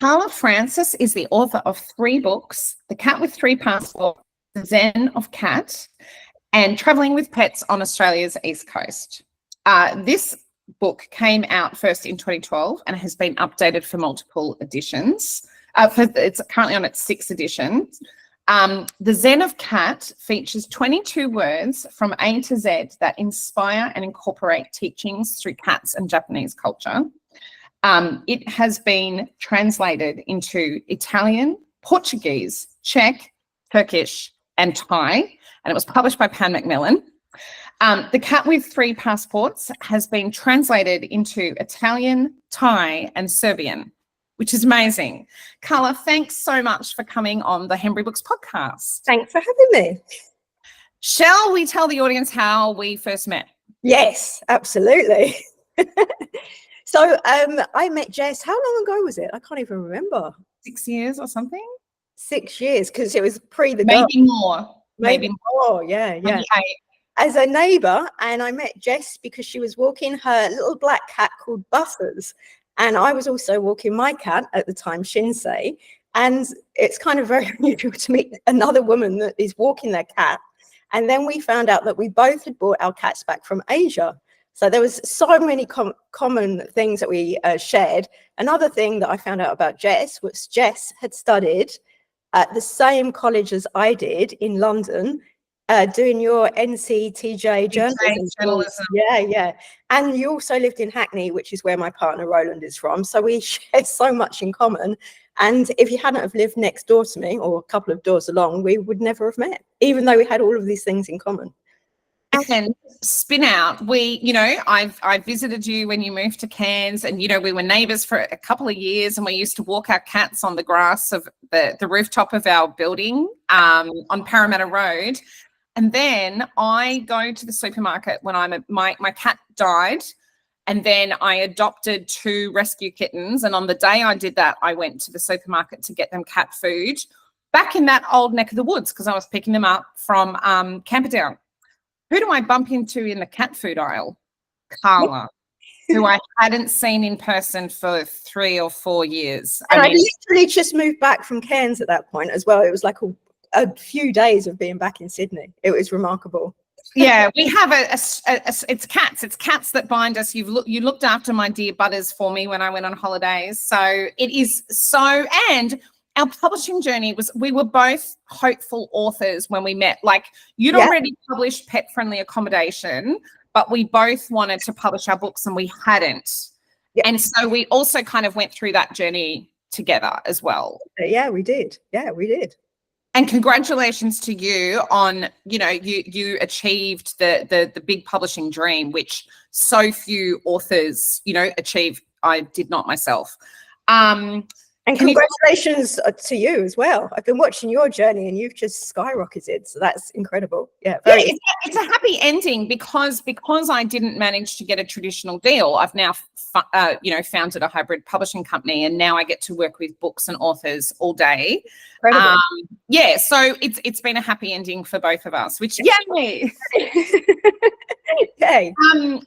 Carla Francis is the author of 3 books, The Cat with 3 Passports, The Zen of Cat, and Travelling with Pets on Australia's East Coast. This book came out first in 2012 and has been updated for multiple editions. It's currently on its 6th edition. The Zen of Cat features 22 words from A to Z that inspire and incorporate teachings through cats and Japanese culture. It has been translated into Italian, Portuguese, Czech, Turkish, and Thai, and it was published by Pan Macillan. The Cat with 3 Passports has been translated into Italian, Thai, and Serbian, which is amazing. Carla, thanks so much for coming on the Hembury Books Podcast. Thanks for having me. Shall we tell the audience how we first met? Yes, absolutely. So I met Jess, how long ago was it? I can't even remember. 6 years or something? 6 years, because it was pre the Maybe more. Maybe more, yeah. Okay. As a neighbour, and I met Jess because she was walking her little black cat called Butters, and I was also walking my cat at the time, Shinsei, and it's kind of very unusual to meet another woman that is walking their cat. And then we found out that we both had brought our cats back from Asia. So there was so many common things that we shared. Another thing that I found out about Jess was Jess had studied at the same college as I did in London, doing your NCTJ journalism. Yeah. And you also lived in Hackney, which is where my partner Roland is from. So we shared so much in common. And if you hadn't have lived next door to me or a couple of doors along, we would never have met, even though we had all of these things in common. And spin out, I visited you when you moved to Cairns, and, we were neighbours for a couple of years, and we used to walk our cats on the grass of the rooftop of our building on Parramatta Road. And then I go to the supermarket when my cat died, and then I adopted 2 rescue kittens. And on the day I did that, I went to the supermarket to get them cat food back in that old neck of the woods because I was picking them up from Camperdown. Who do I bump into in the cat food aisle? Carla, who I hadn't seen in person for 3 or 4 years. And I literally just moved back from Cairns at that point as well. It was like a few days of being back in Sydney. It was remarkable. Yeah, we have it's cats that bind us. You looked after my dear Butters for me when I went on holidays. So it is so, and our publishing journey we were both hopeful authors when we met. Like, you'd already published Pet Friendly Accommodation, but we both wanted to publish our books and we hadn't. Yeah. And so we also kind of went through that journey together as well. Yeah, we did. And congratulations to you on, you achieved the big publishing dream, which so few authors, achieve. I did not myself. And congratulations to you as well. I've been watching your journey and you've just skyrocketed. So that's incredible. Yeah, it's a happy ending because I didn't manage to get a traditional deal. I've now, founded a hybrid publishing company, and now I get to work with books and authors all day. So it's been a happy ending for both of us, which yay. Okay.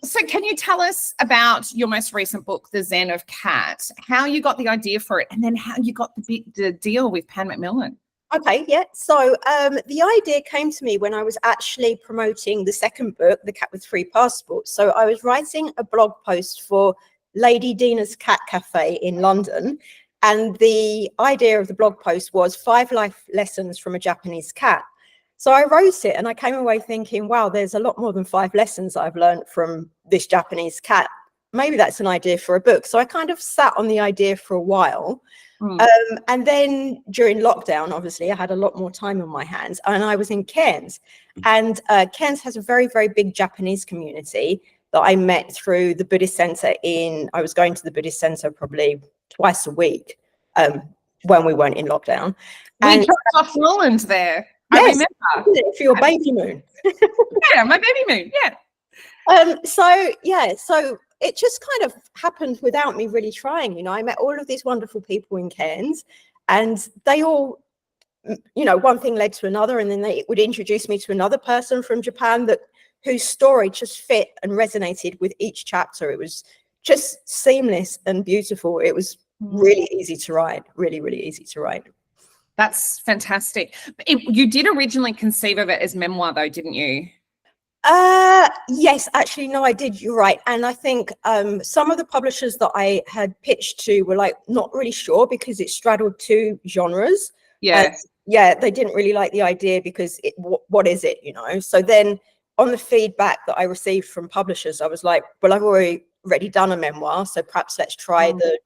So can you tell us about your most recent book, The Zen of Cat, how you got the idea for it, and then how you got the deal with Pan Macillan? Okay, yeah. So the idea came to me when I was actually promoting the second book, The Cat with 3 Passports. So I was writing a blog post for Lady Dina's Cat Cafe in London, and the idea of the blog post was 5 life lessons from a Japanese cat. So I wrote it and I came away thinking, wow, there's a lot more than 5 lessons I've learned from this Japanese cat. Maybe that's an idea for a book. So I kind of sat on the idea for a while. And then during lockdown, obviously, I had a lot more time on my hands, and I was in Cairns. And Cairns has a very, very big Japanese community that I met through the Buddhist Center I was going to the Buddhist Center probably twice a week when we weren't in lockdown. We dropped off Roland there. Yes, I remember. For your baby moon. Yeah, my baby moon, yeah. So it just kind of happened without me really trying. I met all of these wonderful people in Cairns, and they all, one thing led to another, and then they would introduce me to another person from Japan whose story just fit and resonated with each chapter. It was just seamless and beautiful. It was really easy to write, really, really easy to write. That's fantastic. You did originally conceive of it as memoir though, didn't you? Yes, actually, no, I did. You're right. And I think some of the publishers that I had pitched to were like not really sure because it straddled two genres. Yeah. Yeah, they didn't really like the idea because what is it, you know? So then on the feedback that I received from publishers, I was like, well, I've already done a memoir, so perhaps let's try the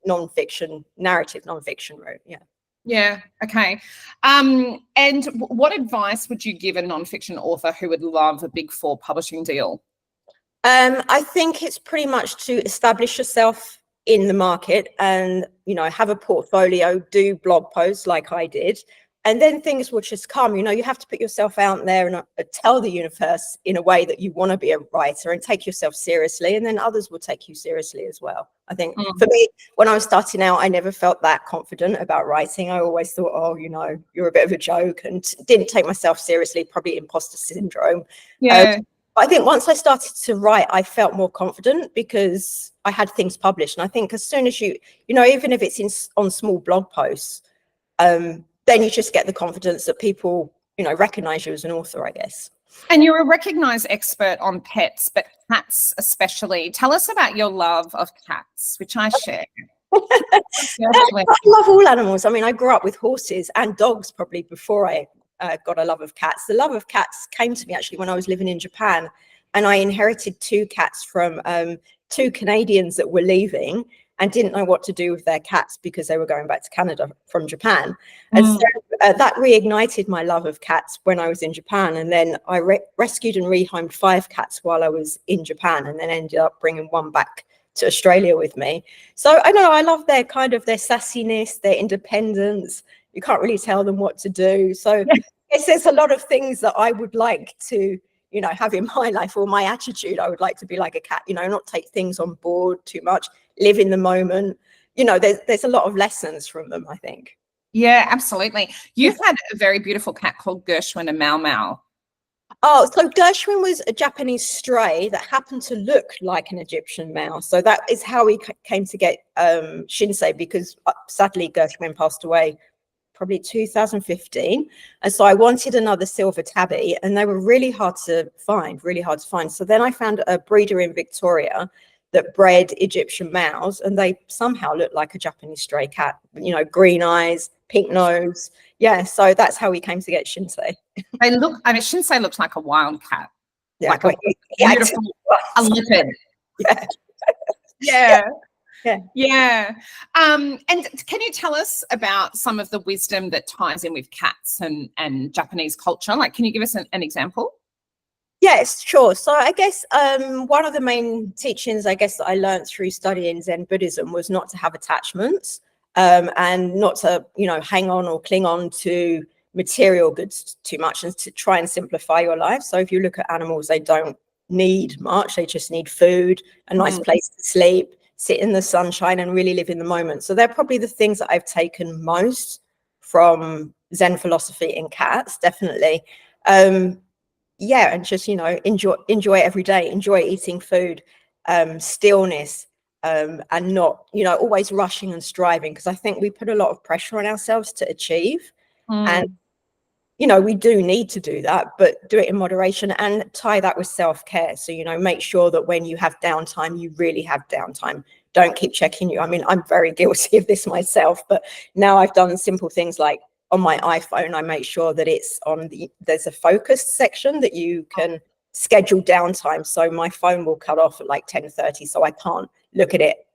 narrative nonfiction route. Yeah. Yeah. Okay. And what advice would you give a nonfiction author who would love a Big Four publishing deal? I think it's pretty much to establish yourself in the market and, you know, have a portfolio, do blog posts like I did, and then things will just come. You know, you have to put yourself out there and tell the universe in a way that you want to be a writer and take yourself seriously, and then others will take you seriously as well. I think for me, when I was starting out, I never felt that confident about writing. I always thought, oh, you know, you're a bit of a joke, and didn't take myself seriously, probably imposter syndrome. Yeah. I think once I started to write, I felt more confident because I had things published. And I think as soon as you know, even if it's on small blog posts, then you just get the confidence that people, you know, recognize you as an author, I guess. And you're a recognized expert on pets, but cats especially. Tell us about your love of cats, which I share. I love all animals. I mean, I grew up with horses and dogs probably before I got a love of cats. The love of cats came to me actually when I was living in Japan, and I inherited 2 cats from 2 Canadians that were leaving and didn't know what to do with their cats because they were going back to Canada from Japan. And so that reignited my love of cats when I was in Japan. And then I rescued and rehomed 5 cats while I was in Japan, and then ended up bringing one back to Australia with me. So I know I love their sassiness, their independence. You can't really tell them what to do. So I guess there's a lot of things that I would like to, you know, have in my life, or my attitude. I would like to be like a cat, you know, not take things on board too much, live in the moment. You know, there's a lot of lessons from them, I think. Yeah, absolutely. You've had a very beautiful cat called Gershwin, a Mau Mau. Oh, so Gershwin was a Japanese stray that happened to look like an Egyptian mouse. So that is how we came to get Shinsei, because sadly Gershwin passed away probably 2015. And so I wanted another silver tabby, and they were really hard to find. So then I found a breeder in Victoria that bred Egyptian mouse, and they somehow looked like a Japanese stray cat, you know, green eyes, pink nose. Yeah, so that's how we came to get Shinsei. Shinsei looks like a wild cat. Yeah, like a beautiful, a leopard. Yeah. Yeah. Yeah. Yeah. And can you tell us about some of the wisdom that ties in with cats and Japanese culture? Like, can you give us an example? Yes, sure. So I guess one of the main teachings, I guess, that I learned through studying Zen Buddhism was not to have attachments, and not to, you know, hang on or cling on to material goods too much, and to try and simplify your life. So if you look at animals, they don't need much. They just need food, a nice place to sleep, sit in the sunshine, and really live in the moment. So they're probably the things that I've taken most from Zen philosophy in cats, definitely. Yeah, and just, you know, enjoy every day, enjoy eating food, stillness, and not, you know, always rushing and striving, because I think we put a lot of pressure on ourselves to achieve. And, you know, we do need to do that, but do it in moderation, and tie that with self-care. So, you know, make sure that when you have downtime, you really have downtime. Don't keep checking you. I mean, I'm very guilty of this myself, but now I've done simple things like, on my iPhone, I make sure that it's there's a focused section that you can schedule downtime. So my phone will cut off at like 10:30, so I can't look at it,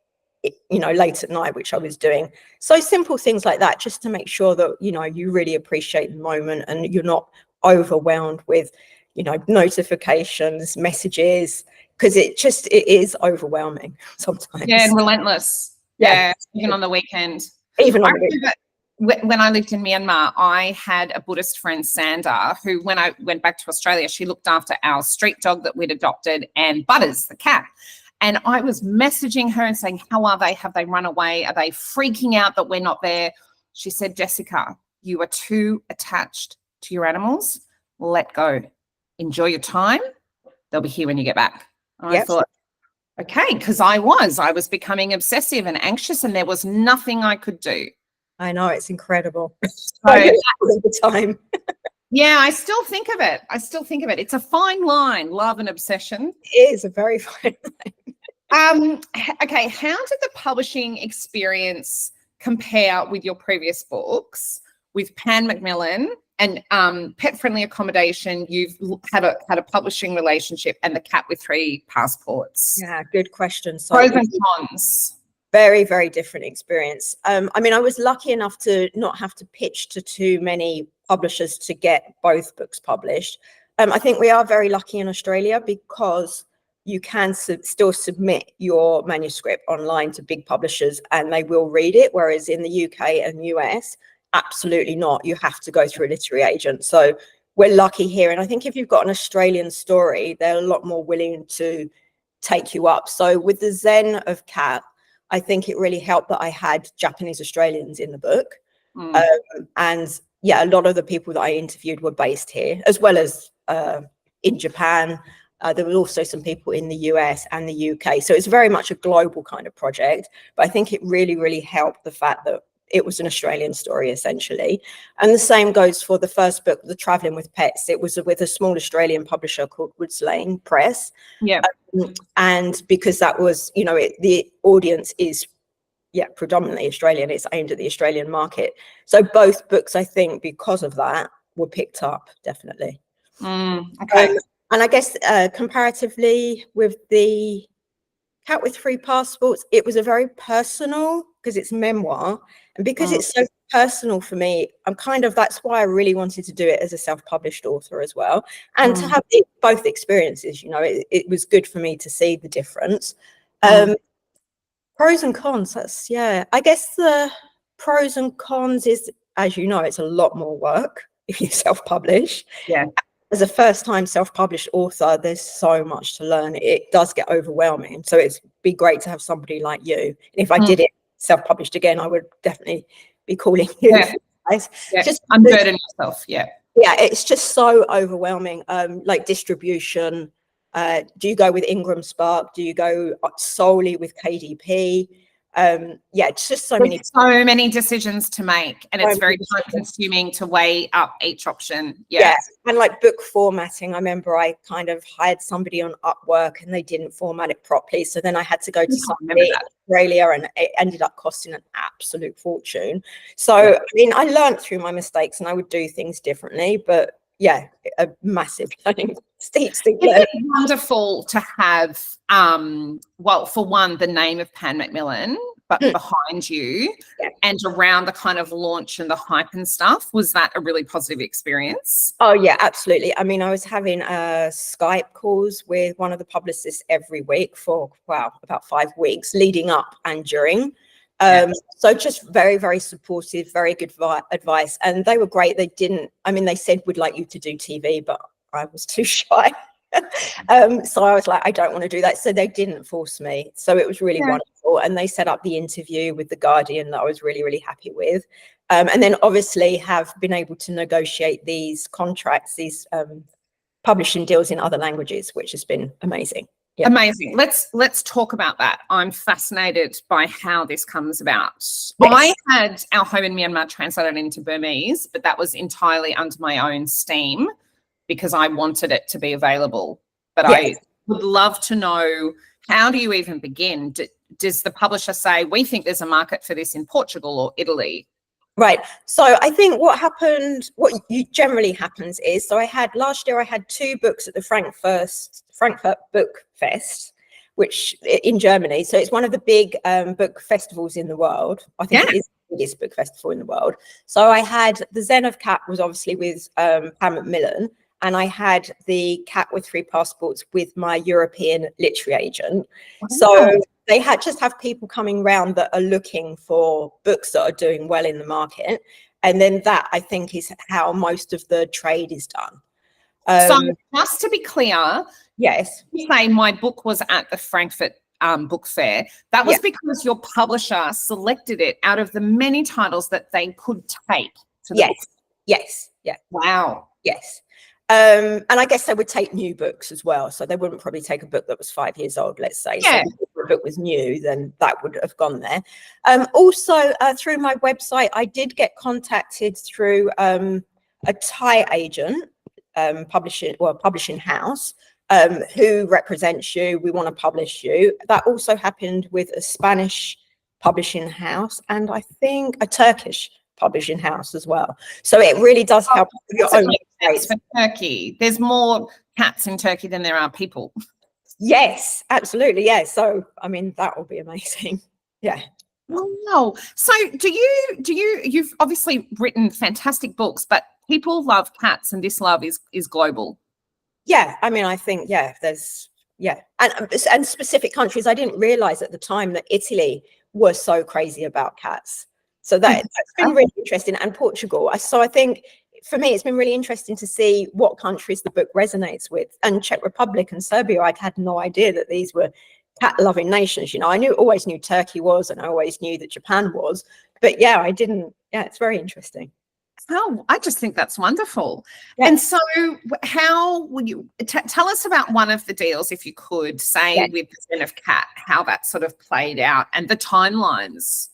you know, late at night, which I was doing. So simple things like that, just to make sure that, you know, you really appreciate the moment and you're not overwhelmed with, you know, notifications, messages, because it is overwhelming sometimes. Yeah, and relentless. Yeah, even on the weekend. Even on the weekend. When I lived in Myanmar, I had a Buddhist friend, Sanda, who, when I went back to Australia, she looked after our street dog that we'd adopted and Butters, the cat. And I was messaging her and saying, how are they? Have they run away? Are they freaking out that we're not there? She said, Jessica, you are too attached to your animals. Let go. Enjoy your time. They'll be here when you get back. And I thought, Okay, because I was becoming obsessive and anxious, and there was nothing I could do. I know, it's incredible. So, All the time. yeah, I still think of it. It's a fine line, love and obsession. It is a very fine line. Okay, how did the publishing experience compare with your previous books? With Pan Macillan and Pet Friendly Accommodation, you've had a publishing relationship, and The Cat with Three Passports. Yeah, good question. So pros and cons. Very, very different experience. I mean, I was lucky enough to not have to pitch to too many publishers to get both books published. I think we are very lucky in Australia because you can still submit your manuscript online to big publishers and they will read it, whereas in the UK and US, absolutely not. You have to go through a literary agent. So we're lucky here. And I think if you've got an Australian story, they're a lot more willing to take you up. So with the Zen of Cat, I think it really helped that I had Japanese Australians in the book. And yeah, a lot of the people that I interviewed were based here, as well as in Japan. There were also some people in the US and the UK. So it's very much a global kind of project. But I think it really, really helped the fact that it was an Australian story, essentially. And the same goes for the first book, The Travelling with Pets. It was with a small Australian publisher called Woods Lane Press. Yeah. And because that was, you know, the audience is, predominantly Australian. It's aimed at the Australian market. So both books, I think, because of that, were picked up, definitely. Okay. And I guess comparatively with The Cat with Three Passports, it was a very personal, because it's memoir, and because it's so personal for me, that's why I really wanted to do it as a self-published author as well, and to have both experiences. You know, it was good for me to see the difference. Pros and cons, I guess the pros and cons is, as you know, it's a lot more work if you self-publish. Yeah. As a first-time self-published author, there's so much to learn. It does get overwhelming. So it'd be great to have somebody like you. And if I did it self-published again, I would definitely be calling you. Yeah. Just unburden yourself. Yeah. Yeah, it's just so overwhelming. Like distribution. Do you go with Ingram Spark? Do you go solely with KDP? It's just so many decisions to make, and it's very time consuming to weigh up each option. And like book formatting, I remember I kind of hired somebody on Upwork and they didn't format it properly, so then I had to go to somebody in Australia, and it ended up costing an absolute fortune. So I mean, I learned through my mistakes and I would do things differently, but a massive learning, steep learning. It's wonderful to have, for one, the name of Pan Macillan, but behind you and around the kind of launch and the hype and stuff. Was that a really positive experience? Oh, yeah, absolutely. I mean, I was having Skype calls with one of the publicists every week for, about 5 weeks leading up and during. So just very, very supportive, very good advice. And they were great. They said, we'd like you to do TV, but I was too shy. So I was like, I don't want to do that. So they didn't force me. So it was really wonderful. And they set up the interview with The Guardian that I was really, really happy with. And then obviously have been able to negotiate these contracts, these publishing deals in other languages, which has been amazing. Yeah. Amazing. Let's talk about that. I'm fascinated by how this comes about. Yes. I had Our Home in Myanmar translated into Burmese, but that was entirely under my own steam because I wanted it to be available. But I would love to know, how do you even begin? Does the publisher say, we think there's a market for this in Portugal or Italy? Right. So I think what generally happens is, last year I had 2 books at the Frankfurt Book Fest, which in Germany. So it's one of the big book festivals in the world. I think it is the biggest book festival in the world. So I had the Zen of Cat was obviously with Pan Macillan, and I had The Cat with Three Passports with my European literary agent. Wow. So they just have people coming around that are looking for books that are doing well in the market. And then that, I think, is how most of the trade is done. So just to be clear, yes, you say my book was at the Frankfurt Book Fair. That was because your publisher selected it out of the many titles that they could take to the book. Yes. Yeah. Wow. Yes. And I guess they would take new books as well. So they wouldn't probably take a book that was 5 years old, let's say. Yeah. So if a book was new, then that would have gone there. Also, through my website, I did get contacted through a Thai agent, publishing house, who represents you. We want to publish you. That also happened with a Spanish publishing house, and I think a Turkish publishing house as well. So it really does help your own place. For Turkey, there's more cats in Turkey than there are people. Yes, absolutely. Yeah. So I mean, that will be amazing. Yeah. Wow. So you've obviously written fantastic books, but people love cats, and this love is global. Yeah. I mean, I think, and specific countries. I didn't realize at the time that Italy was so crazy about cats. So that's been really interesting. And Portugal. So I think for me, it's been really interesting to see what countries the book resonates with. And Czech Republic and Serbia, I had no idea that these were cat-loving nations. You know, I always knew Turkey was, and I always knew that Japan was. But yeah, I didn't. Yeah, it's very interesting. Oh, I just think that's wonderful. Yeah. And so how will you tell us about one of the deals, if you could, say with the Zen of Cat, how that sort of played out and the timelines?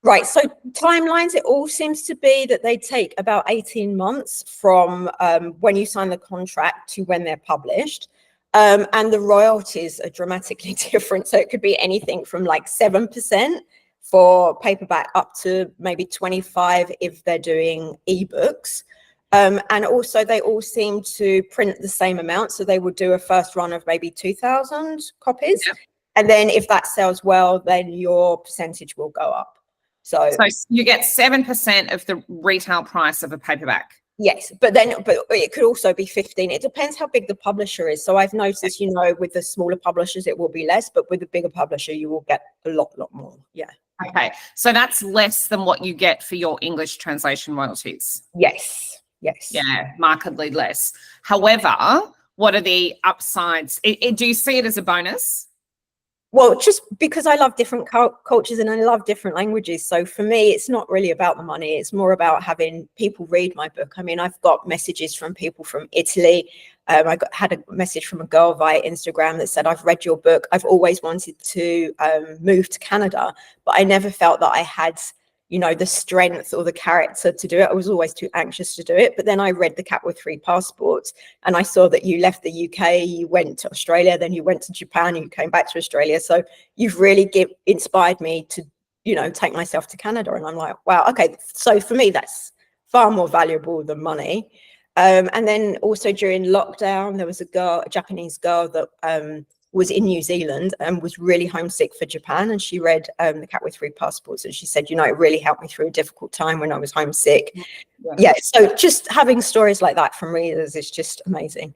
Right. So timelines, it all seems to be that they take about 18 months from when you sign the contract to when they're published. And the royalties are dramatically different. So it could be anything from like 7% for paperback up to maybe 25 if they're doing ebooks. And also they all seem to print the same amount. So they would do a first run of maybe 2,000 copies. Yep. And then if that sells well, then your percentage will go up. So you get 7% of the retail price of a paperback. Yes, but it could also be 15. It depends how big the publisher is. So I've noticed, you know, with the smaller publishers, it will be less, but with the bigger publisher, you will get a lot more. Yeah. Okay. So that's less than what you get for your English translation royalties. Yes. Yeah, markedly less. However, what are the upsides? Do you see it as a bonus? Well, just because I love different cultures and I love different languages. So for me, it's not really about the money. It's more about having people read my book. I mean, I've got messages from people from Italy. I had a message from a girl via Instagram that said, I've read your book. I've always wanted to move to Canada, but I never felt that I had, you know, the strength or the character to do it. I was always too anxious to do it. But then I read The Cat with Three Passports and I saw that you left the UK, you went to Australia, then you went to Japan, you came back to Australia. So you've really inspired me to, you know, take myself to Canada. And I'm like, wow, okay. So for me, that's far more valuable than money. And then also during lockdown, there was a Japanese girl that was in New Zealand and was really homesick for Japan, and she read The Cat with Three Passports, and she said, you know, it really helped me through a difficult time when I was homesick. Yeah, so just having stories like that from readers is just amazing.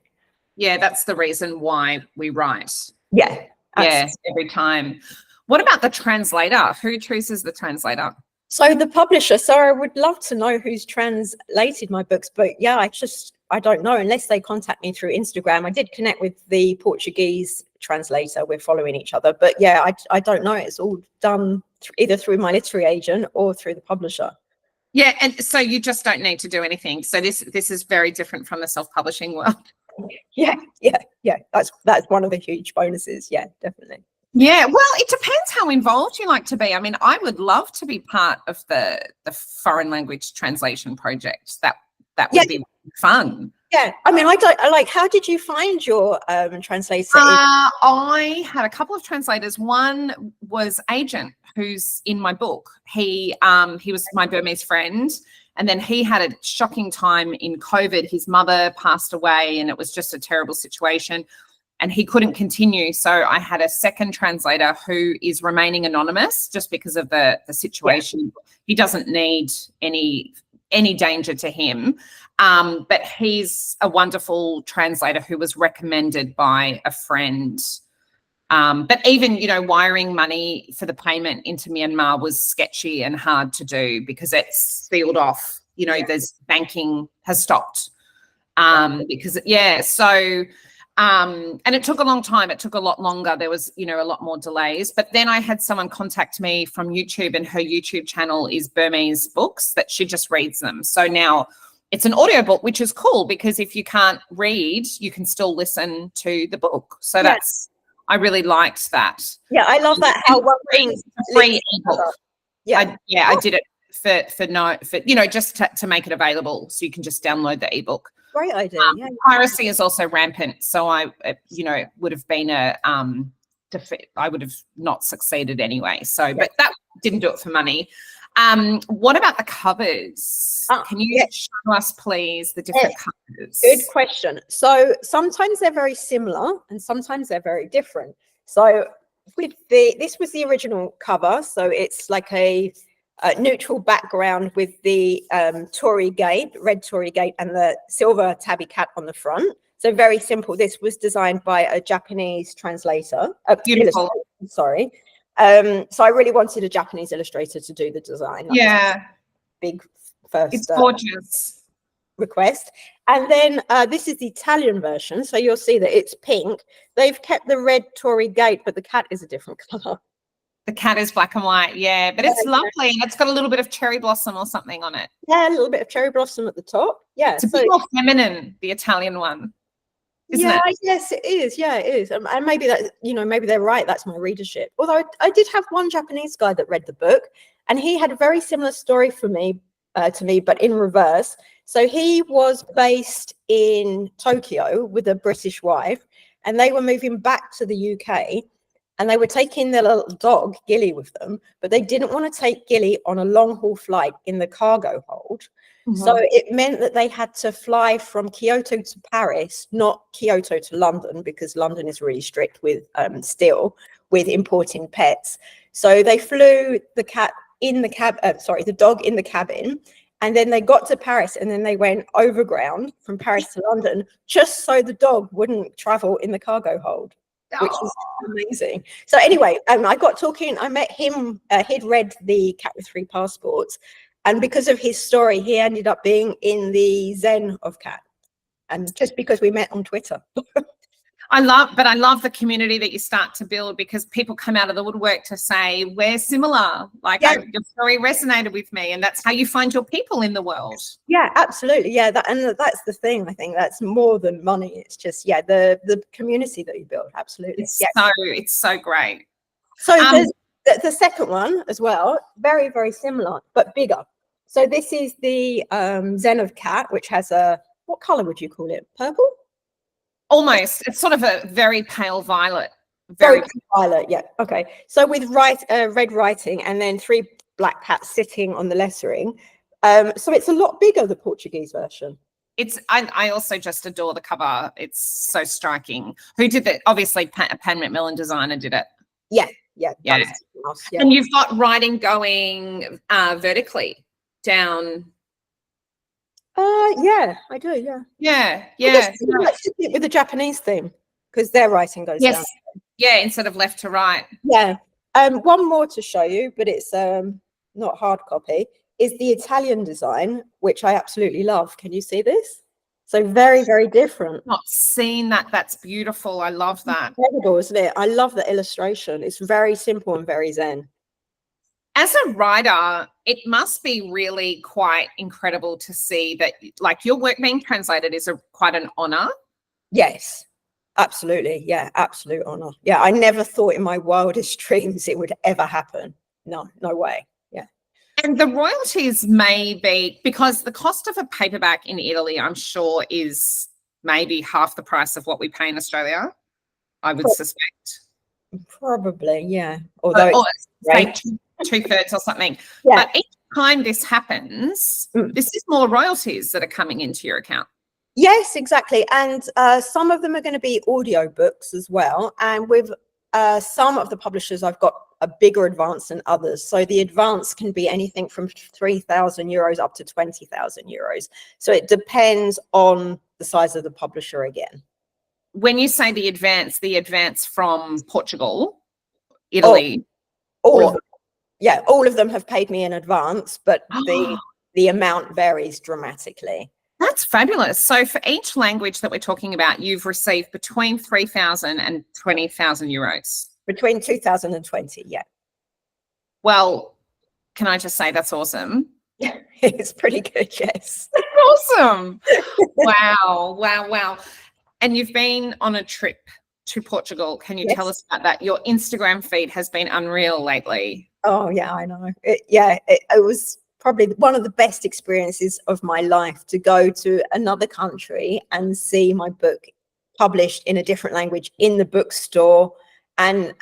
Yeah, that's the reason why we write. Yeah, every time. What about the translator? Who chooses the translator? So the publisher. So I would love to know who's translated my books, but yeah, I don't know unless they contact me through Instagram. I did connect with the Portuguese translator. We're following each other, but yeah, I don't know. It's all done either through my literary agent or through the publisher. Yeah, and so you just don't need to do anything. So this is very different from the self-publishing world. Yeah. That's one of the huge bonuses. Yeah, definitely. Yeah, well, it depends how involved you like to be. I mean, I would love to be part of the foreign language translation project. That would be fun. Yeah, I mean, how did you find your translator? I had a couple of translators. One was Agent, who's in my book. He was my Burmese friend, and then he had a shocking time in COVID. His mother passed away, and it was just a terrible situation. And he couldn't continue. So I had a second translator who is remaining anonymous just because of the situation. Yeah. He doesn't need any danger to him. But he's a wonderful translator who was recommended by a friend. But even, you know, wiring money for the payment into Myanmar was sketchy and hard to do because it's sealed off. You know, there's banking has stopped because, so... and it took a long time. It took a lot longer. There was, you know, a lot more delays. But then I had someone contact me from YouTube, and her YouTube channel is Burmese Books, that she just reads them. So now it's an audiobook, which is cool because if you can't read, you can still listen to the book. So I really liked that. Yeah, I love that. How one brings free ebook. Yeah, I did it for just to make it available, so you can just download the ebook. Great idea. Piracy is also rampant, so would have been I would have not succeeded anyway. So, but that didn't do it for money. What about the covers? Can you show us, please, the different covers? Good question. So sometimes they're very similar and sometimes they're very different. So this was the original cover. So it's like a neutral background with the Tory gate, red Tory gate, and the silver tabby cat on the front. So very simple. This was designed by a Japanese translator. Beautiful. Sorry. So I really wanted a Japanese illustrator to do the design. Big first. It's gorgeous. Request. And then this is the Italian version. So you'll see that it's pink. They've kept the red Tory gate, but the cat is a different color. The cat is black and white, but it's lovely. And it's got a little bit of cherry blossom or something on it. Yeah, a little bit of cherry blossom at the top. Yeah. It's a bit more feminine, the Italian one. Isn't it? Yes, it is. Yeah, it is. And maybe that, maybe they're right. That's my readership. Although I did have one Japanese guy that read the book, and he had a very similar story to me, but in reverse. So he was based in Tokyo with a British wife, and they were moving back to the UK, and they were taking their little dog Gilly with them, but they didn't want to take Gilly on a long haul flight in the cargo hold. So it meant that they had to fly from Kyoto to Paris, not Kyoto to London, because London is really strict with with importing pets. So they flew the cat in the the dog in the cabin, and then they got to Paris, and then they went overground from Paris to London, just so the dog wouldn't travel in the cargo hold, which is amazing. So anyway, I got talking. I met him. He'd read The Cat with Three Passports. And because of his story, he ended up being in the Zen of Cat. And just because we met on Twitter. I love the community that you start to build, because people come out of the woodwork to say, we're similar. Your story resonated with me. And that's how you find your people in the world. Yeah, absolutely. Yeah, that's the thing. I think that's more than money. It's just, the community that you build. Absolutely. It's so great. So the second one as well, very, very similar, but bigger. So this is the Zen of Cat, which has what color would you call it? Purple? Almost. It's sort of a very pale violet. Very pale violet, yeah. Okay. So with red writing and then 3 black cats sitting on the lettering. So it's a lot bigger, the Portuguese version. I also just adore the cover. It's so striking. Who did that? Obviously, Pan Macillan designer did it. Yeah. And you've got writing going vertically down. I do. Yeah. With the Japanese theme, because their writing goes down. Yeah, instead of left to right. Yeah. One more to show you, but it's not hard copy, is the Italian design, which I absolutely love. Can you see this? So very, very different. Not seen that. That's beautiful. I love that. Incredible, isn't it? I love the illustration. It's very simple and very zen. As a writer, it must be really quite incredible to see that, like, your work being translated is quite an honor. Yes, absolutely. Yeah, absolute honor. Yeah, I never thought in my wildest dreams it would ever happen. No way. Yeah. And the royalties may be, because the cost of a paperback in Italy, I'm sure, is maybe half the price of what we pay in Australia, I would suspect. Probably, yeah. Although say 2/3 or something. Yeah. But each time this happens, this is more royalties that are coming into your account. Yes, exactly. And some of them are going to be audio books as well. And with some of the publishers, I've got a bigger advance than others. So the advance can be anything from 3,000 euros up to 20,000 euros. So it depends on the size of the publisher again. When you say the advance from Portugal, Italy, all of them. Yeah, all of them have paid me in advance, but the amount varies dramatically. That's fabulous. So for each language that we're talking about, you've received between 3,000 and 20,000 euros. Between 2,000 and 20, yeah. Well, can I just say that's awesome? It's pretty good, yes. It's awesome. Wow. And you've been on a trip to Portugal. Can you tell us about that? Your Instagram feed has been unreal lately. Oh, yeah, I know. It was probably one of the best experiences of my life to go to another country and see my book published in a different language in the bookstore and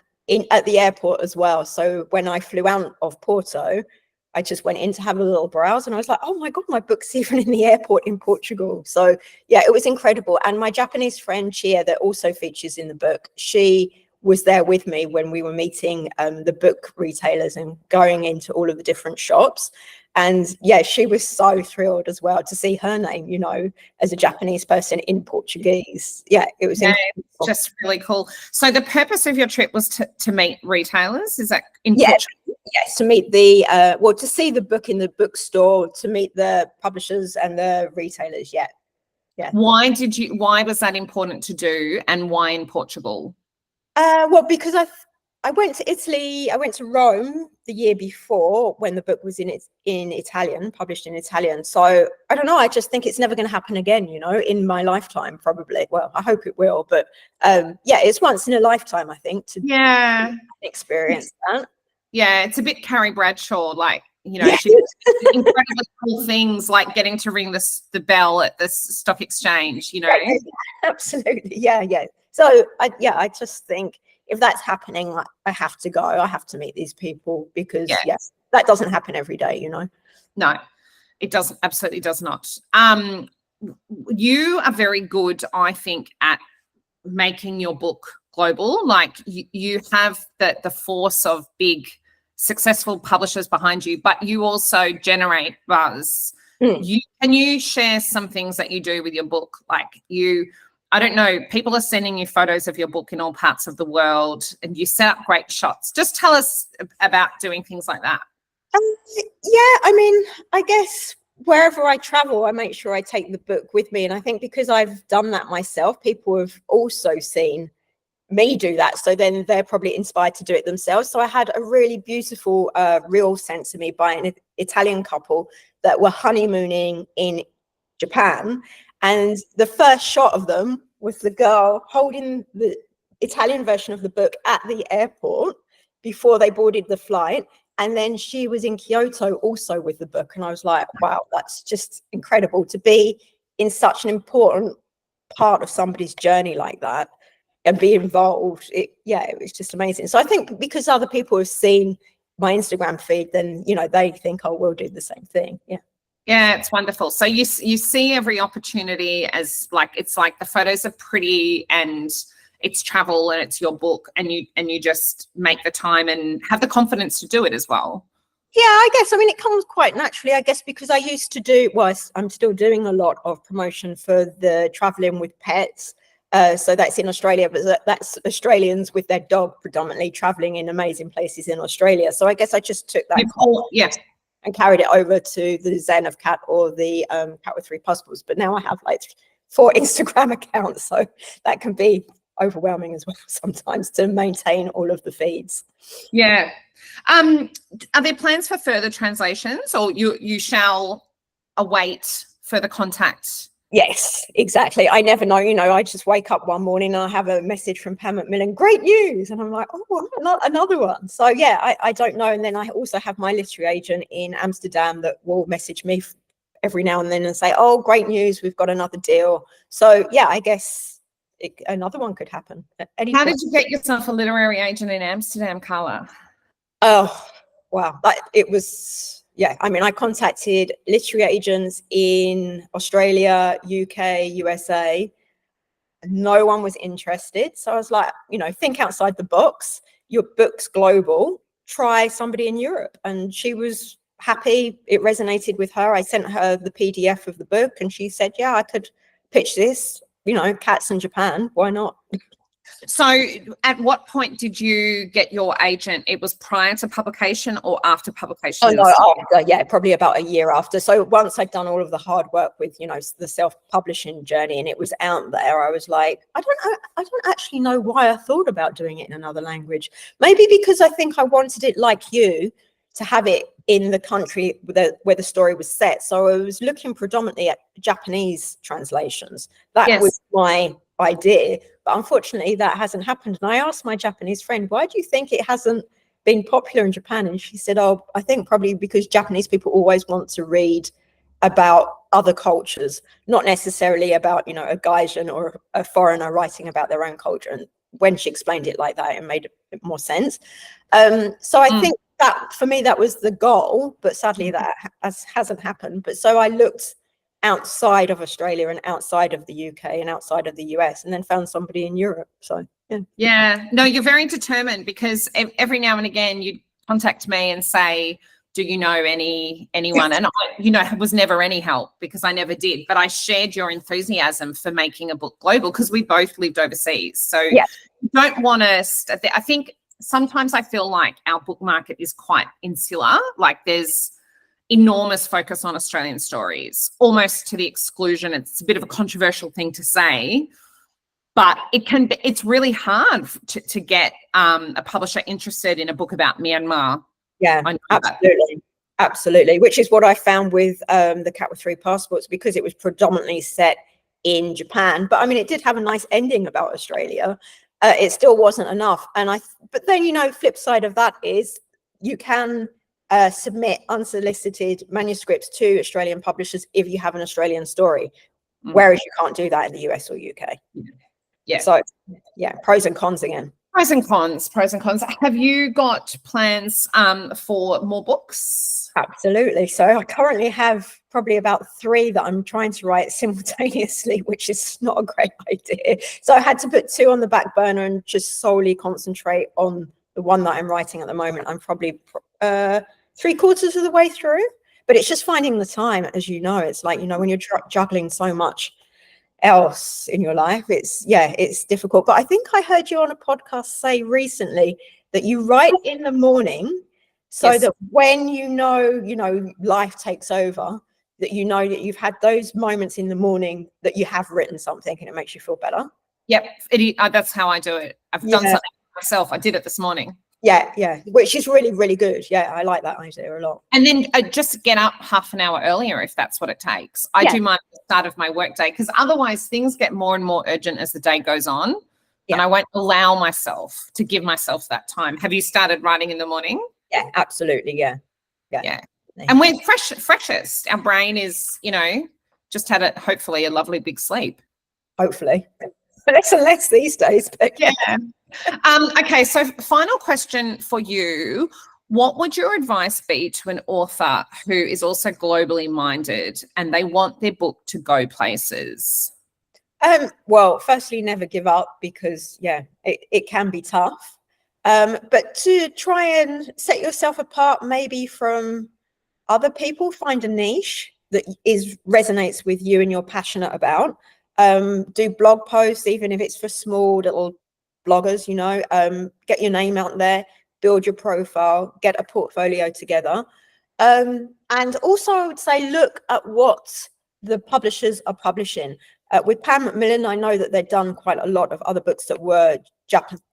at the airport as well. So when I flew out of Porto, I just went in to have a little browse and I was like, oh my God, my book's even in the airport in Portugal. So yeah, it was incredible. And my Japanese friend Chia, that also features in the book, she was there with me when we were meeting the book retailers and going into all of the different shops. And yeah, she was so thrilled as well to see her name, you know, as a Japanese person in Portuguese. Yeah, it was just really cool. So the purpose of your trip was to meet retailers? Is that in Portugal? Yes, to meet to see the book in the bookstore, to meet the publishers and the retailers. Yeah. Why was that important to do, and why in Portugal? Well, because I went to Italy. I went to Rome the year before when the book was in Italian, published in Italian. So I don't know. I just think it's never going to happen again, you know, in my lifetime, probably. Well, I hope it will. But it's once in a lifetime, I think, to experience that. Yeah, it's a bit Carrie Bradshaw, like, you know, she incredibly cool things like getting to ring the bell at the stock exchange, you know. Yeah, absolutely. Yeah. So I just think if that's happening, I have to go. I have to meet these people because that doesn't happen every day, you know. No, it doesn't. Absolutely does not. You are very good, I think, at making your book global. Like you have the force of big successful publishers behind you, but you also generate buzz. Can you share some things that you do with your book? Like I don't know, people are sending you photos of your book in all parts of the world and you set up great shots. Just tell us about doing things like that. I mean, I guess wherever I travel, I make sure I take the book with me. And I think because I've done that myself, people have also seen me do that. So then they're probably inspired to do it themselves. So I had a really beautiful reel sent to me by an Italian couple that were honeymooning in Japan. And the first shot of them was the girl holding the Italian version of the book at the airport before they boarded the flight. And then she was in Kyoto also with the book. And I was like, wow, that's just incredible to be in such an important part of somebody's journey like that and be involved. It was just amazing. So I think because other people have seen my Instagram feed, then, you know, they think, oh, we'll do the same thing. Yeah. Yeah, it's wonderful. So you see every opportunity as like, it's like the photos are pretty and it's travel and it's your book and you just make the time and have the confidence to do it as well. Yeah, I guess. I mean, it comes quite naturally, I guess, because I used to do, I'm still doing a lot of promotion for the Traveling with Pets. So that's in Australia, but that's Australians with their dog predominantly traveling in amazing places in Australia. So I guess I just took that. And carried it over to the Zen of Cat or the Cat with 3 Passports. But now I have like 4 Instagram accounts, so that can be overwhelming as well sometimes to maintain all of the feeds. Yeah. Are there plans for further translations, or you shall await further contact? Yes, exactly. I never know, you know, I just wake up one morning and I have a message from Pan Macillan, great news. And I'm like, oh, another one. So yeah, I don't know. And then I also have my literary agent in Amsterdam that will message me every now and then and say, oh, great news, we've got another deal. So yeah, I guess another one could happen at any How point. did you get yourself a literary agent in Amsterdam, Carla? Oh, wow. It was... Yeah, I mean, I contacted literary agents in Australia, UK, USA. No one was interested. So I was like, you know, think outside the box. Your book's global. Try somebody in Europe. And she was happy. It resonated with her. I sent her the PDF of the book and she said, yeah, I could pitch this, you know, cats in Japan. Why not? So at what point did you get your agent? It was prior to publication or after publication? Oh, no, after, yeah, probably about a year after. So once I'd done all of the hard work with, you know, the self-publishing journey and it was out there, I was like, I don't actually know why I thought about doing it in another language. Maybe because I think I wanted it like you to have it in the country where the story was set. So I was looking predominantly at Japanese translations. That was my idea, but unfortunately that hasn't happened. And I asked my Japanese friend, why do you think it hasn't been popular in Japan? And she said, oh, I think probably because Japanese people always want to read about other cultures, not necessarily about, you know, a Gaijin or a foreigner writing about their own culture. And when she explained it like that, it made a bit more sense. So I think that for me, that was the goal, but sadly that hasn't happened. But so I looked outside of Australia and outside of the UK and outside of the US, and then found somebody in Europe. So no, you're very determined, because every now and again you contact me and say, do you know anyone? And I, you know, was never any help, because I never did, but I shared your enthusiasm for making a book global, because we both lived overseas. So you don't want to, I think sometimes I feel like our book market is quite insular. Like there's enormous focus on Australian stories, almost to the exclusion. It's a bit of a controversial thing to say, but it's really hard to get a publisher interested in a book about Myanmar. Yeah, absolutely. Which is what I found with The Cat with Three Passports, because it was predominantly set in Japan. But I mean, it did have a nice ending about Australia. It still wasn't enough. But then, you know, flip side of that is you can submit unsolicited manuscripts to Australian publishers if you have an Australian story, whereas you can't do that in the US or UK. Yeah. So yeah, pros and cons again. Pros and cons. Have you got plans for more books? Absolutely. So I currently have probably about 3 that I'm trying to write simultaneously, which is not a great idea. So I had to put 2 on the back burner and just solely concentrate on the one that I'm writing at the moment. I'm probably 3/4 of the way through, but it's just finding the time. As you know, it's like, you know, when you're juggling so much else in your life, it's difficult. But I think I heard you on a podcast say recently that you write in the morning, so that when you know life takes over, that you know that you've had those moments in the morning that you have written something and it makes you feel better. Yep, that's how I do it. I've done something myself. I did it this morning. Yeah, which is really, really good. Yeah, I like that idea a lot. And then just get up half an hour earlier if that's what it takes. I do mine at the start of my workday, because otherwise things get more and more urgent as the day goes on, and I won't allow myself to give myself that time. Have you started writing in the morning? Yeah, absolutely. Yeah. And we're freshest. Our brain is, you know, just had hopefully a lovely big sleep. Hopefully. Less and less these days. But Okay, so final question for you. What would your advice be to an author who is also globally minded and they want their book to go places? Well, firstly, never give up, because it can be tough. But to try and set yourself apart maybe from other people, find a niche that resonates with you and you're passionate about. Do blog posts, even if it's for small little bloggers, you know, get your name out there, build your profile, get a portfolio together. And also I would say, look at what the publishers are publishing. With Pan Macillan, I know that they've done quite a lot of other books that were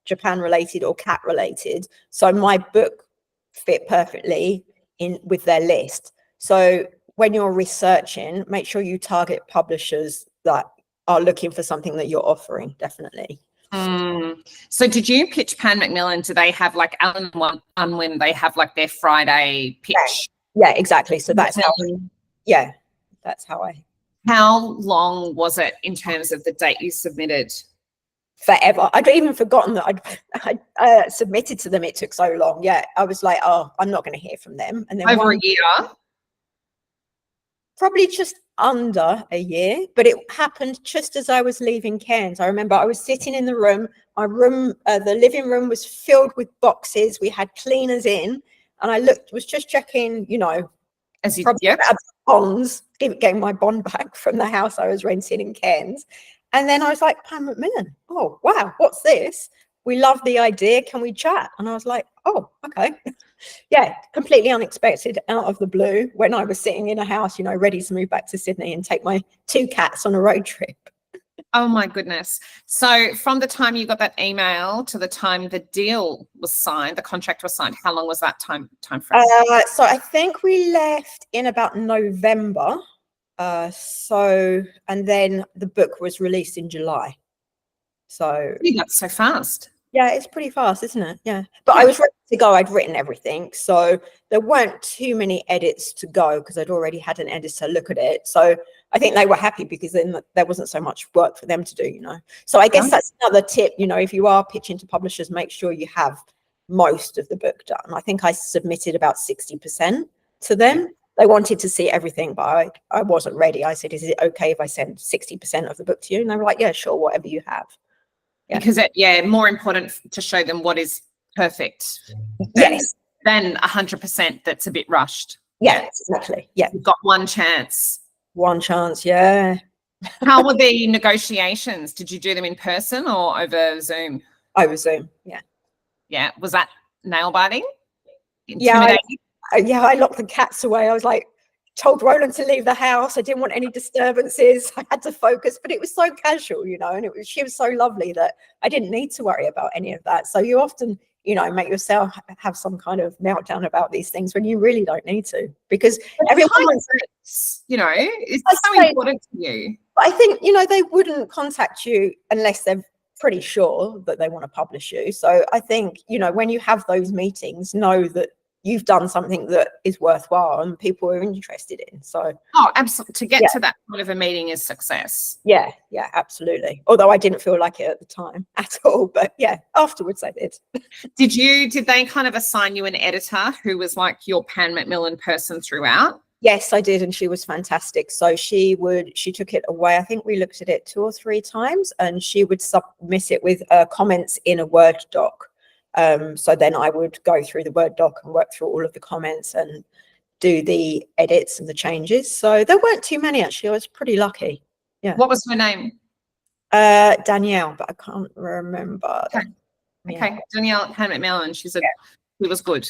Japan related or cat related. So my book fit perfectly in with their list. So when you're researching, make sure you target publishers that are looking for something that you're offering, definitely. So did you pitch Pan Macillan? Do they have like Alan Unwin? They have like their Friday pitch? Yeah, exactly. So that's how I. How long was it in terms of the date you submitted? Forever. I'd even forgotten that I'd submitted to them. It took so long. Yeah, I was like, oh, I'm not going to hear from them. And then over a year? Probably just under a year, but it happened just as I was leaving Cairns. I remember I was sitting in the room. My room, the living room was filled with boxes. We had cleaners in, and I was just checking, you know, as you bonds, getting my bond back from the house I was renting in Cairns. And then I was like, Pan Macillan, oh, wow, what's this? We love the idea. Can we chat? And I was like, oh, okay. Yeah, completely unexpected, out of the blue, when I was sitting in a house, you know, ready to move back to Sydney and take my 2 cats on a road trip. Oh my goodness. So from the time you got that email to the time the deal was signed, the contract was signed, how long was that time frame? So I think we left in about November. And then the book was released in July. So That's so fast. yeah, it's pretty fast, isn't it? Yeah. But I was ready to go. I'd written everything. So there weren't too many edits to go because I'd already had an editor look at it. So I think they were happy because then there wasn't so much work for them to do, So I guess that's another tip, if you are pitching to publishers, make sure you have most of the book done. I think I submitted about 60% to them. They wanted to see everything, but I wasn't ready. I said, is it okay if I send 60% of the book to you? And they were like, yeah, sure, whatever you have. Yeah. Because more important to show them what is perfect. Yes. Than 100% that's a bit rushed. Yeah, exactly. Yeah. You've got one chance. One chance, yeah. How were the negotiations? Did you do them in person or over Zoom? Over Zoom, yeah. Yeah. Was that nail biting? Yeah, I locked the cats away. I was like, told Roland to leave the house. I didn't want any disturbances. I had to focus, but it was so casual, and she was so lovely that I didn't need to worry about any of that. So you often, make yourself have some kind of meltdown about these things when you really don't need to, because everyone, it's so important to you. But I think, they wouldn't contact you unless they're pretty sure that they want to publish you. So I think, when you have those meetings, know that you've done something that is worthwhile and people are interested in. So absolutely, to get to that point of a meeting is success. Yeah, absolutely. Although I didn't feel like it at the time at all, but yeah, afterwards I did. Did they kind of assign you an editor who was like your Pan Macillan person throughout? Yes, I did, and she was fantastic. So she took it away. I think we looked at it 2 or 3 times, and she would submit it with comments in a Word doc. So then I would go through the Word doc and work through all of the comments and do the edits and the changes. So there weren't too many, actually. I was pretty lucky. Yeah. What was her name? Danielle, but I can't remember. Okay. Danielle at Pan Macillan. She was good.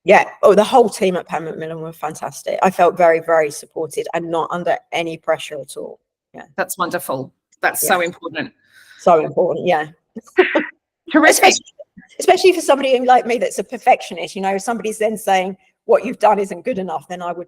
Yeah. Oh, the whole team at Pan Macillan were fantastic. I felt very, very supported and not under any pressure at all. Yeah. That's wonderful. That's so important. So important. Yeah. Terrific. Especially for somebody like me that's a perfectionist, if somebody's then saying what you've done isn't good enough, then I would,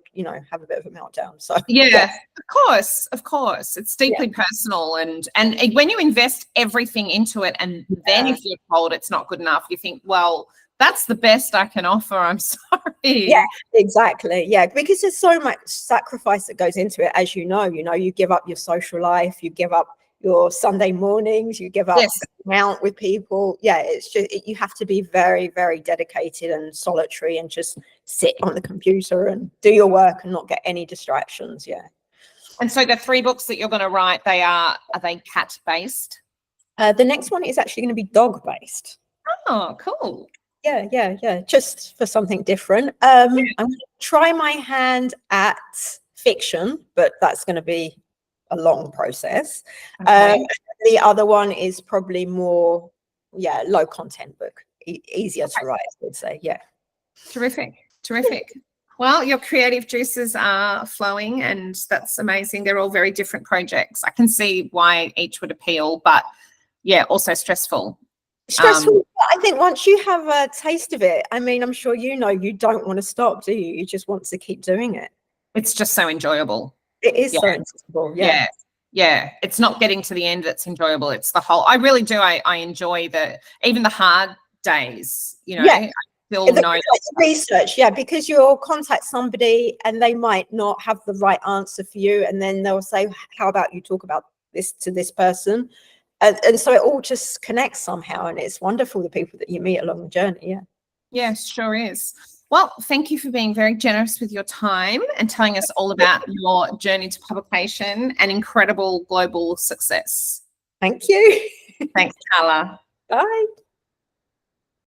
have a bit of a meltdown. So of course. It's deeply personal. And when you invest everything into it and then if you're told it's not good enough, you think, well, that's the best I can offer. I'm sorry. Yeah, exactly. Yeah, because there's so much sacrifice that goes into it. As you give up your social life, you give up your Sunday mornings, you give up out with people. Yeah, it's just you have to be very, very dedicated and solitary and just sit on the computer and do your work and not get any distractions. Yeah. And so the 3 books that you're going to write, are they cat based? The next one is actually going to be dog based. Oh, cool. Yeah. Just for something different. I'm going to try my hand at fiction, but that's going to be a long process. Okay. The other one is probably more low content book, easier to write, I would say. Yeah. Terrific. Well, your creative juices are flowing and that's amazing. They're all very different projects. I can see why each would appeal, but also stressful. I think once you have a taste of it, I'm sure you don't want to stop, do you? You just want to keep doing it. It's just so enjoyable. It is so enjoyable. Yeah. It's not getting to the end that's enjoyable. It's the whole. I really do. I enjoy even the hard days. I still know research. Yeah, because you'll contact somebody and they might not have the right answer for you, and then they'll say, "How about you talk about this to this person?" And so it all just connects somehow, and it's wonderful the people that you meet along the journey. Yeah, sure is. Well, thank you for being very generous with your time and telling us all about your journey to publication and incredible global success. Thank you. Thanks, Carla. Bye.